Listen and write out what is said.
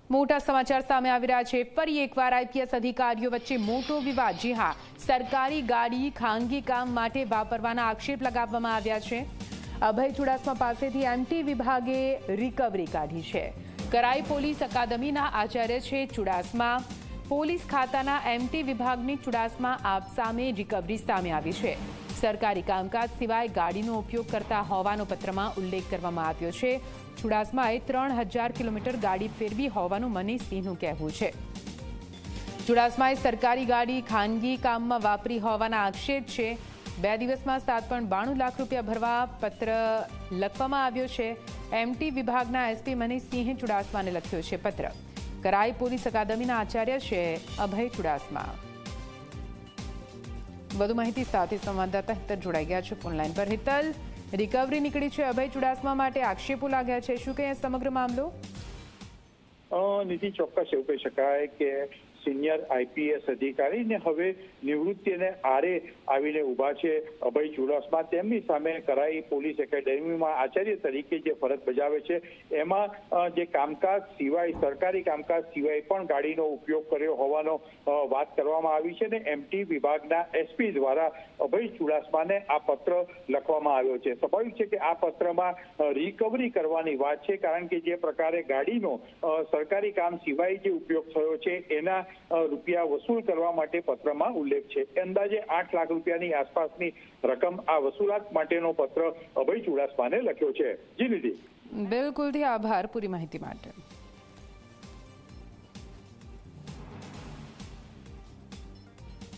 મોટા સમાચાર સામે આવી રહ્યા છે। ફરી એકવાર આઈપીએસ અધિકારીઓ વચ્ચે મોટો વિવાદ। જી હા, સરકારી ગાડી ખાનગી કામ માટે વાપરવાના આક્ષેપ લગાવવામાં આવ્યા છે। અભય ચુડાસમા પાસેથી એમટી વિભાગે રિકવરી કાઢી છે। કરાઈ પોલીસ અકાદમીના આચાર્ય છે ચુડાસમા। પોલીસ ખાતાના એમટી વિભાગની ચુડાસમા આપસામે રિકવરી સામે આવી છે। સરકારી કામકાજ સિવાય ગાડીનો ઉપયોગ કરતા હોવાનો પત્રમાં ઉલ્લેખ કરવામાં આવ્યો છે। ચુડાસમાએ 3000 કિલોમીટર ગાડી ફેરવી હોવાનું મનીષસિંહનું કહેવું છે। ચુડાસમાએ સરકારી ગાડી ખાનગી કામમાં વાપરી હોવાના આક્ષેપ છે। 2 દિવસમાં 7.92 લાખ રૂપિયા ભરવા પત્ર લખવામાં આવ્યો છે। એમટી વિભાગના એસપી મનીષસિંહે ચુડાસમાને લખ્યો છે પત્ર। કરાઈ પોલીસ અકાદમીના આચાર્ય છે અભય ચુડાસમા। વધુ માહિતી સાથે સંવાદદાતા હિતલ જોડાઈ ગયા છે ફોનલાઈન પર। હિતલ, રિકવરી નીકળી છે અભય ચુડાસમા માટે, આક્ષેપો લાગ્યા છે, શું કહે સમગ્ર મામલો? નીતિ, ચોક્કસ એવું કહી શકાય કે સિનિયર આઈપીએસ અધિકારીને હવે નિવૃત્તિને આરે આવીને ઉભા છે અભય ચુડાસમા। તેમની સામે કરાઈ પોલીસ એકેડેમીમાં આચાર્ય તરીકે જે ફરજ બજાવે છે એમાં જે કામકાજ સિવાય સરકારી કામકાજ સિવાય પણ ગાડીનો ઉપયોગ કર્યો હોવાનો વાત કરવામાં આવી છે ને એમટી વિભાગના એસપી દ્વારા અભય ચુડાસમાને આ પત્ર લખવામાં આવ્યો છે। સ્વાભાવિક છે કે આ પત્રમાં રિકવરી કરવાની વાત છે, કારણ કે જે પ્રકારે ગાડીનો સરકારી કામ સિવાય જે ઉપયોગ થયો છે એના રૂપિયા વસૂલ કરવા માટે પત્રમાં ઉલ્લેખ છે। અંદાજે 8 લાખ રૂપિયાની આસપાસની રકમ આ વસૂલાત માટેનો પત્ર અભય ચુડાસમાને લખ્યો છે। જી નિધિ, બિલકુલ, આભાર પૂરી માહિતી માટે।